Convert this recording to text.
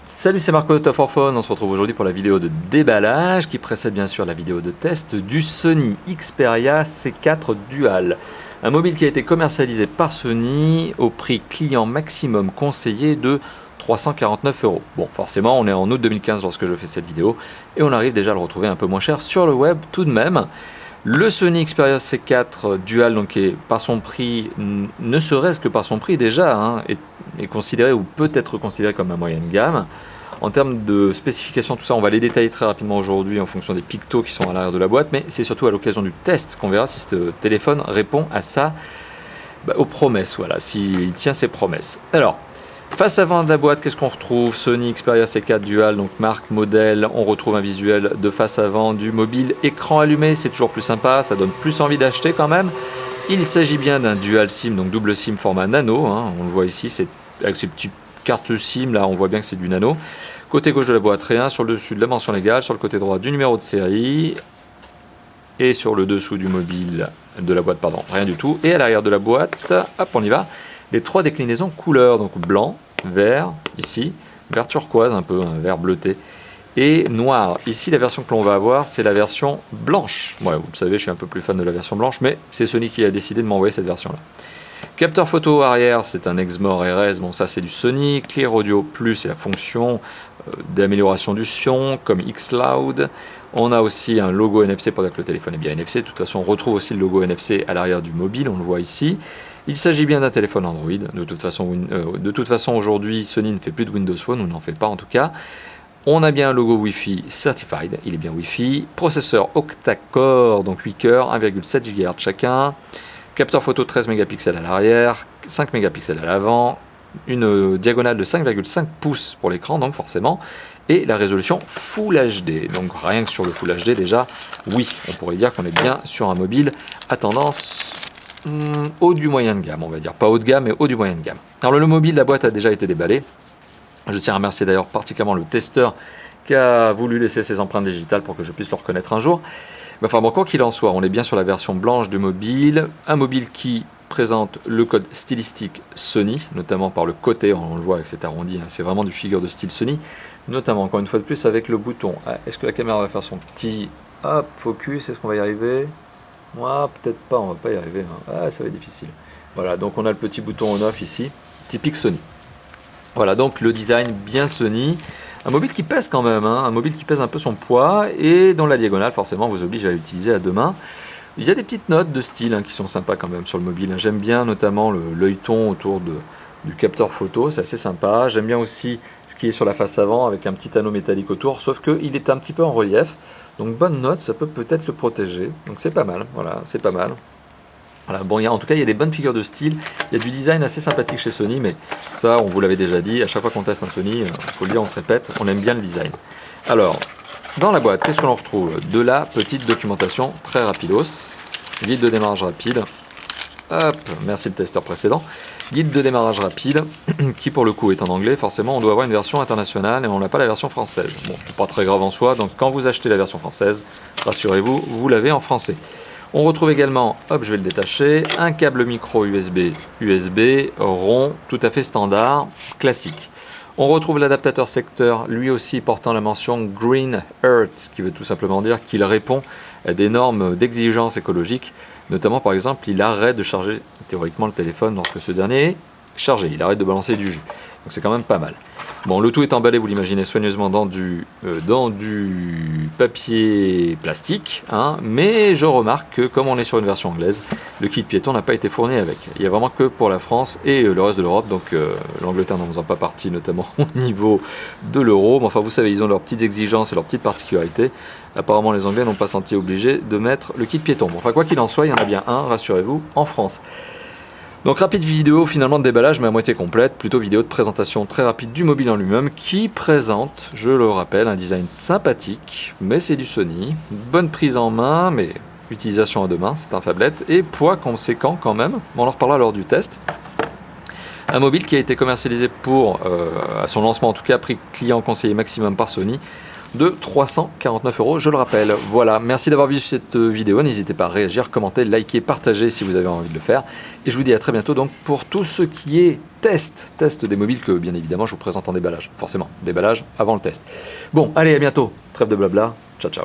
Salut, c'est Marco de Top 4 Phone. On se retrouve aujourd'hui pour la vidéo de déballage qui précède bien sûr la vidéo de test du Sony Xperia C4 Dual. Un mobile qui a été commercialisé par Sony au prix client maximum conseillé de 349 €. Bon, forcément, on est en août 2015 lorsque je fais cette vidéo et on arrive déjà à le retrouver un peu moins cher sur le web tout de même. Le Sony Xperia C4 Dual, donc, est par son prix, ne serait-ce que par son prix déjà, est considéré ou peut être considéré comme un moyenne gamme. En termes de spécifications, tout ça, on va les détailler très rapidement aujourd'hui en fonction des pictos qui sont à l'arrière de la boîte, mais c'est surtout à l'occasion du test qu'on verra si ce téléphone répond à ça, aux promesses, voilà, s'il tient ses promesses. Alors, face avant de la boîte, qu'est-ce qu'on retrouve? Sony Xperia C4 Dual, donc marque, modèle. On retrouve un visuel de face avant du mobile, écran allumé, c'est toujours plus sympa, ça donne plus envie d'acheter quand même. Il s'agit bien d'un dual SIM, donc double SIM format nano, on le voit ici, c'est avec ces petites cartes SIM, là on voit bien que c'est du nano. Côté gauche de la boîte, rien, sur le dessus de la mention légale, sur le côté droit du numéro de série, et sur le dessous du mobile, de la boîte, pardon, rien du tout. Et à l'arrière de la boîte, hop, on y va, les trois déclinaisons couleurs, donc blanc, vert, ici, vert turquoise un peu, un vert bleuté, et noir. Ici, la version que l'on va avoir, c'est la version blanche. Ouais, vous le savez, je suis un peu plus fan de la version blanche, mais c'est Sony qui a décidé de m'envoyer cette version-là. Capteur photo arrière, c'est un Exmor RS, bon ça c'est du Sony. Clear Audio Plus, c'est la fonction d'amélioration du son, comme Xloud. On a aussi un logo NFC pour dire que le téléphone est bien NFC. De toute façon, on retrouve aussi le logo NFC à l'arrière du mobile, on le voit ici. Il s'agit bien d'un téléphone Android. De toute façon, aujourd'hui, Sony ne fait plus de Windows Phone, ou n'en fait pas en tout cas. On a bien un logo Wi-Fi Certified, il est bien Wi-Fi. Processeur octa-core, donc 8 cœurs, 1,7 GHz chacun. Capteur photo 13 mégapixels à l'arrière, 5 mégapixels à l'avant, une diagonale de 5,5 pouces pour l'écran, donc forcément, et la résolution Full HD. Donc rien que sur le Full HD déjà, oui, on pourrait dire qu'on est bien sur un mobile à tendance haut du moyen de gamme, on va dire. Pas haut de gamme, mais haut du moyen de gamme. Alors le mobile, la boîte a déjà été déballée. Je tiens à remercier d'ailleurs particulièrement le testeur qui a voulu laisser ses empreintes digitales pour que je puisse le reconnaître un jour. Enfin bon, quoi qu'il en soit, on est bien sur la version blanche du mobile, un mobile qui présente le code stylistique Sony, notamment par le côté, on le voit avec cet arrondi, c'est vraiment du figure de style Sony, notamment encore une fois de plus avec le bouton. Est-ce que la caméra va faire son petit focus? Est-ce qu'on va y arriver? Moi, peut-être pas, on va pas y arriver. Ça va être difficile. Voilà, donc on a le petit bouton on-off ici, typique Sony. Voilà, donc le design bien Sony. Un mobile qui pèse quand même, un mobile qui pèse un peu son poids et dont la diagonale forcément vous oblige à l'utiliser à deux mains. Il y a des petites notes de style qui sont sympas quand même sur le mobile. J'aime bien notamment l'œilleton autour du capteur photo, c'est assez sympa. J'aime bien aussi ce qui est sur la face avant avec un petit anneau métallique autour, sauf qu'il est un petit peu en relief. Donc bonne note, ça peut peut-être le protéger. Donc c'est pas mal, voilà, c'est pas mal. Voilà, bon, en tout cas, il y a des bonnes figures de style, il y a du design assez sympathique chez Sony, mais ça, on vous l'avait déjà dit, à chaque fois qu'on teste un Sony, il faut le dire, on se répète, on aime bien le design. Alors, dans la boîte, qu'est-ce que l'on retrouve? De la petite documentation très rapidos, guide de démarrage rapide, hop, merci le testeur précédent, guide de démarrage rapide, qui pour le coup est en anglais, forcément on doit avoir une version internationale et on n'a pas la version française. Bon, c'est pas très grave en soi, donc quand vous achetez la version française, rassurez-vous, vous l'avez en français. On retrouve également, hop, je vais le détacher, un câble micro USB rond, tout à fait standard, classique. On retrouve l'adaptateur secteur, lui aussi portant la mention Green Earth, ce qui veut tout simplement dire qu'il répond à des normes d'exigence écologique. Notamment, par exemple, il arrête de charger théoriquement le téléphone lorsque ce dernier est chargé. Il arrête de balancer du jus. Donc c'est quand même pas mal. Bon, le tout est emballé, vous l'imaginez, soigneusement dans du papier plastique, mais je remarque que comme on est sur une version anglaise, le kit piéton n'a pas été fourni avec. Il n'y a vraiment que pour la France et le reste de l'Europe, donc l'Angleterre n'en faisant pas partie, notamment au niveau de l'euro. Mais enfin, vous savez, ils ont leurs petites exigences et leurs petites particularités. Apparemment, les Anglais n'ont pas senti obligés de mettre le kit piéton. Bon, enfin, quoi qu'il en soit, il y en a bien un, rassurez-vous, en France. Donc rapide vidéo finalement de déballage mais à moitié complète, plutôt vidéo de présentation très rapide du mobile en lui-même qui présente, je le rappelle, un design sympathique, mais c'est du Sony, bonne prise en main, mais utilisation à deux mains, c'est un phablette, et poids conséquent quand même, on en reparlera lors du test. Un mobile qui a été commercialisé pour, à son lancement en tout cas, prix client conseillé maximum par Sony, de 349 €, je le rappelle. Voilà, merci d'avoir vu cette vidéo. N'hésitez pas à réagir, commenter, liker, partager si vous avez envie de le faire. Et je vous dis à très bientôt donc pour tout ce qui est test des mobiles que bien évidemment je vous présente en déballage. Forcément, déballage avant le test. Bon, allez, à bientôt. Trêve de blabla. Ciao, ciao.